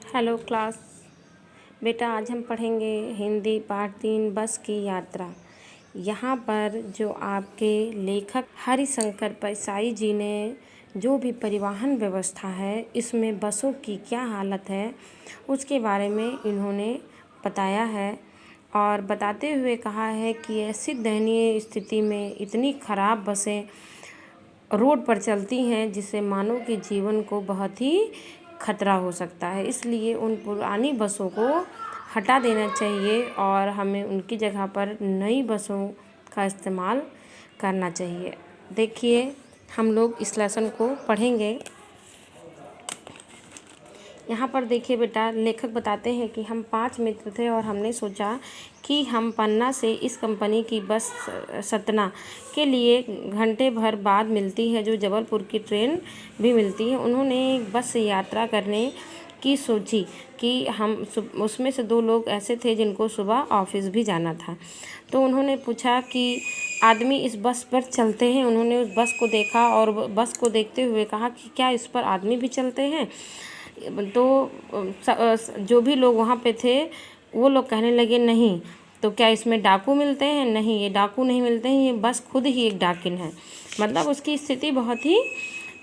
Hello class. बेटा आज हम पढ़ेंगे हिंदी पाठ 3 बस की यात्रा। यहाँ पर जो आपके लेखक हरिशंकर परसाई जी ने जो भी परिवहन व्यवस्था है इसमें बसों की क्या हालत है उसके बारे में इन्होंने बताया है और बताते हुए कहा है कि ऐसी दयनीय स्थिति में इतनी ख़राब बसें रोड पर चलती हैं जिससे मानव के जीवन को बहुत ही खतरा हो सकता है। इसलिए उन पुरानी बसों को हटा देना चाहिए और हमें उनकी जगह पर नई बसों का इस्तेमाल करना चाहिए। देखिए हम लोग इस लेसन को पढ़ेंगे। यहाँ पर देखिए बेटा, लेखक बताते हैं कि हम 5 मित्र थे और हमने सोचा कि हम पन्ना से इस कंपनी की बस सतना के लिए घंटे भर बाद मिलती है, जो जबलपुर की ट्रेन भी मिलती है। उन्होंने एक बस से यात्रा करने की सोची कि हम उसमें से 2 लोग ऐसे थे जिनको सुबह ऑफिस भी जाना था। तो उन्होंने पूछा कि आदमी इस बस पर चलते हैं। उन्होंने उस बस को देखा और बस को देखते हुए कहा कि क्या इस पर आदमी भी चलते हैं। तो जो भी लोग वहाँ पे थे वो लोग कहने लगे नहीं। तो क्या इसमें डाकू मिलते हैं? नहीं, ये डाकू नहीं मिलते हैं, ये बस खुद ही एक डाकिन है। मतलब उसकी स्थिति बहुत ही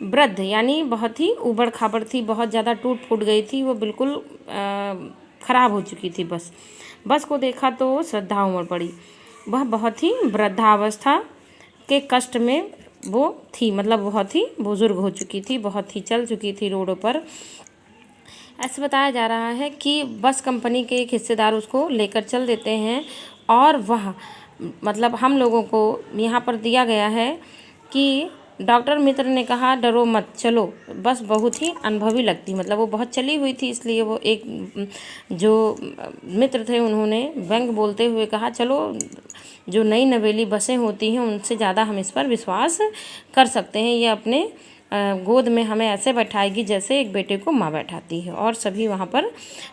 वृद्ध यानी बहुत ही ऊबड़ खाबड़ थी, बहुत ज़्यादा टूट फूट गई थी, वो बिल्कुल ख़राब हो चुकी थी। बस को देखा तो श्रद्धा उमड़ पड़ी। वह बहुत ही वृद्धावस्था के कष्ट में वो थी, मतलब बहुत ही बुज़ुर्ग हो चुकी थी, बहुत ही चल चुकी थी रोडों पर। ऐसे बताया जा रहा है कि बस कंपनी के एक हिस्सेदार उसको लेकर चल देते हैं और वह मतलब हम लोगों को यहाँ पर दिया गया है कि डॉक्टर मित्र ने कहा डरो मत चलो। बस बहुत ही अनुभवी लगती, मतलब वो बहुत चली हुई थी, इसलिए वो एक जो मित्र थे उन्होंने व्यंग बोलते हुए कहा चलो, जो नई नवेली बसें होती हैं उनसे ज़्यादा हम इस पर विश्वास कर सकते हैं। ये अपने गोद में हमें ऐसे बैठाएगी जैसे एक बेटे को माँ बैठाती है। और सभी वहाँ पर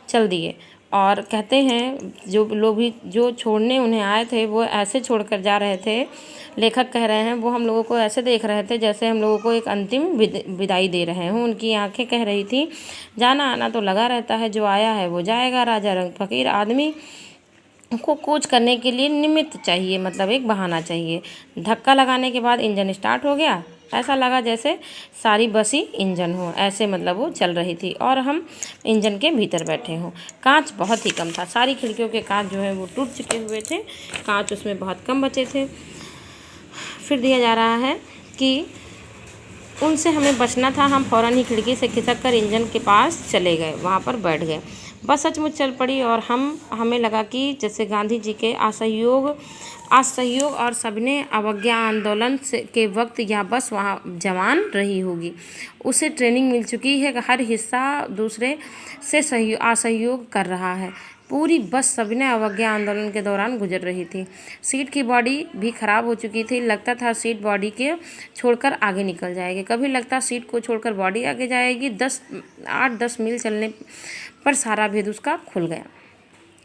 चल दिए और कहते हैं जो लोग भी जो छोड़ने उन्हें आए थे वो ऐसे छोड़कर जा रहे थे। लेखक कह रहे हैं वो हम लोगों को ऐसे देख रहे थे जैसे हम लोगों को एक अंतिम विदाई दे रहे हों। उनकी आंखें कह रही थी जाना आना तो लगा रहता है, जो आया है वो जाएगा। राजा रंग फकीर आदमी को कूच करने के लिए निमित्त चाहिए, मतलब एक बहाना चाहिए। धक्का लगाने के बाद इंजन स्टार्ट हो गया, ऐसा लगा जैसे सारी बस ही इंजन हो, ऐसे मतलब वो चल रही थी और हम इंजन के भीतर बैठे हों। कांच बहुत ही कम था, सारी खिड़कियों के कांच जो है वो टूट चुके हुए थे, कांच उसमें बहुत कम बचे थे। फिर दिया जा रहा है कि उनसे हमें बचना था। हम फ़ौरन ही खिड़की से खिसक कर इंजन के पास चले गए, वहाँ पर बैठ गए। बस सचमुच चल पड़ी और हमें लगा कि जैसे गांधी जी के असहयोग और सबने अवज्ञा आंदोलन के वक्त यह बस वहाँ जवान रही होगी। उसे ट्रेनिंग मिल चुकी है, हर हिस्सा दूसरे से असहयोग कर रहा है। पूरी बस सविनय अवज्ञा आंदोलन के दौरान गुजर रही थी। सीट की बॉडी भी ख़राब हो चुकी थी, लगता था सीट बॉडी के छोड़कर आगे निकल जाएगी। कभी लगता सीट को छोड़कर बॉडी आगे जाएगी। 8-10 मील चलने पर सारा भेद उसका खुल गया।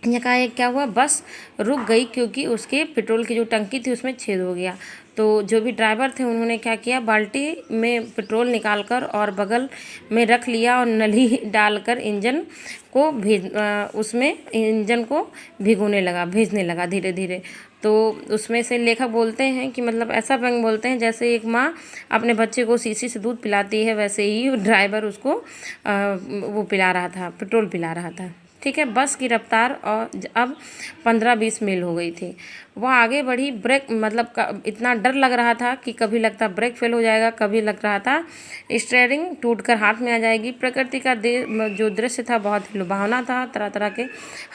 यकायक क्या हुआ, बस रुक गई क्योंकि उसके पेट्रोल की जो टंकी थी उसमें छेद हो गया। तो जो भी ड्राइवर थे उन्होंने क्या किया, बाल्टी में पेट्रोल निकालकर और बगल में रख लिया और नली डालकर उसमें इंजन को भेजने लगा धीरे धीरे। तो उसमें से लेखक बोलते हैं कि मतलब ऐसा व्यंग बोलते हैं जैसे एक माँ अपने बच्चे को शीशी से दूध पिलाती है, वैसे ही ड्राइवर उसको वो पिला रहा था, पेट्रोल पिला रहा था। ठीक है, बस की रफ्तार और अब 15-20 मील हो गई थी। वह आगे बढ़ी। ब्रेक मतलब इतना डर लग रहा था कि कभी लगता ब्रेक फेल हो जाएगा, कभी लग रहा था स्टीयरिंग टूटकर हाथ में आ जाएगी। प्रकृति का जो दृश्य था बहुत ही लुभावना था। तरह तरह के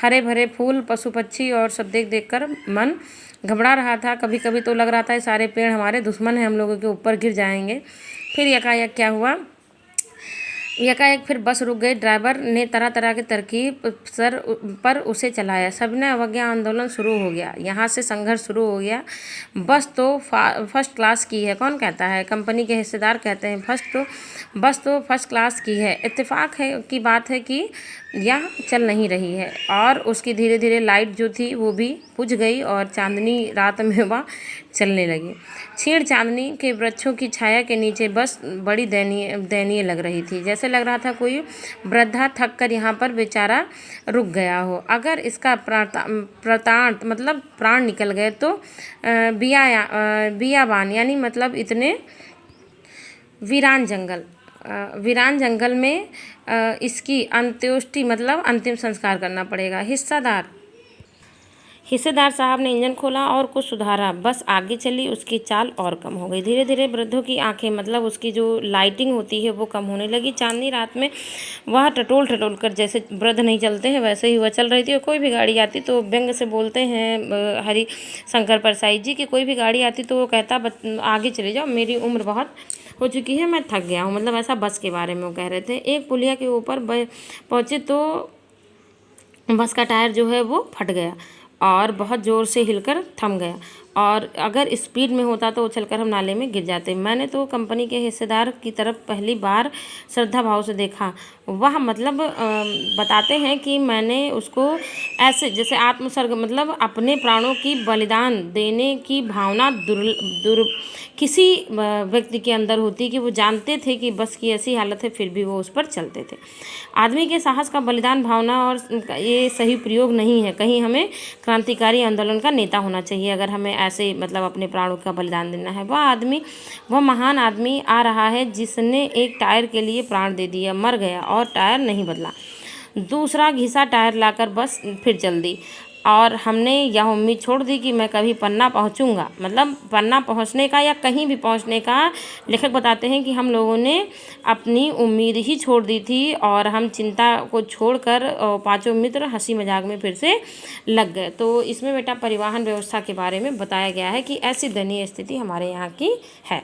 हरे भरे फूल, पशु पक्षी और सब देख कर मन घबरा रहा था। कभी कभी तो लग रहा था सारे पेड़ हमारे दुश्मन हैं, हम लोगों के ऊपर गिर जाएंगे। फिर यकायक क्या हुआ, यकायक फिर बस रुक गई। ड्राइवर ने तरह तरह के तरकीब सर पर उसे चलाया। सबने अवज्ञा आंदोलन शुरू हो गया, यहाँ से संघर्ष शुरू हो गया। बस तो फर्स्ट क्लास की है, कौन कहता है, कंपनी के हिस्सेदार कहते हैं बस तो फर्स्ट क्लास की है। इत्तेफाक है की बात है कि यह चल नहीं रही है और उसकी धीरे धीरे लाइट जो थी वो भी बुझ गई और चांदनी रात में वह चलने लगी। क्षीण चांदनी के वृक्षों की छाया के नीचे बस बड़ी दयनीय लग रही थी, जैसे लग रहा था कोई वृद्धा थक कर यहाँ पर बेचारा रुक गया हो। अगर इसका प्राणांत मतलब प्राण निकल गए तो बियाबान यानी मतलब इतने वीरान जंगल में इसकी अंत्येष्टि मतलब अंतिम संस्कार करना पड़ेगा। हिस्सेदार साहब ने इंजन खोला और कुछ सुधारा, बस आगे चली। उसकी चाल और कम हो गई। धीरे धीरे वृद्धों की आंखें मतलब उसकी जो लाइटिंग होती है वो कम होने लगी। चांदनी रात में वह टटोल कर, जैसे वृद्ध नहीं चलते हैं वैसे ही वह चल रही थी। और कोई भी गाड़ी आती तो व्यंग से बोलते हैं हरि शंकर परसाई जी की, कोई भी गाड़ी आती तो वो कहता आगे चले जाओ, मेरी उम्र बहुत हो चुकी है, मैं थक गया हूँ। मतलब ऐसा बस के बारे में वो कह रहे थे। एक पुलिया के ऊपर पहुँचे तो बस का टायर जो है वो फट गया और बहुत ज़ोर से हिलकर थम गया, और अगर स्पीड में होता तो उछलकर हम नाले में गिर जाते। मैंने तो कंपनी के हिस्सेदार की तरफ पहली बार श्रद्धा भाव से देखा। वह मतलब बताते हैं कि मैंने उसको ऐसे जैसे आत्मसर्ग मतलब अपने प्राणों की बलिदान देने की भावना किसी व्यक्ति के अंदर होती कि वो जानते थे कि बस की ऐसी हालत है फिर भी वो उस पर चलते थे। आदमी के साहस का बलिदान भावना और ये सही प्रयोग नहीं है। कहीं हमें क्रांतिकारी आंदोलन का नेता होना चाहिए अगर हमें ऐसे मतलब अपने प्राणों का बलिदान देना है। वह महान आदमी आ रहा है जिसने एक टायर के लिए प्राण दे दिया, मर गया और टायर नहीं बदला। दूसरा घिसा टायर लाकर बस फिर चल दी और हमने यह उम्मीद छोड़ दी कि मैं कभी पन्ना पहुंचूंगा। मतलब पन्ना पहुंचने का या कहीं भी पहुंचने का लेखक बताते हैं कि हम लोगों ने अपनी उम्मीद ही छोड़ दी थी और हम चिंता को छोड़कर पांचों मित्र हंसी मजाक में फिर से लग गए। तो इसमें बेटा परिवहन व्यवस्था के बारे में बताया गया है कि ऐसी दयनीय स्थिति हमारे यहाँ की है।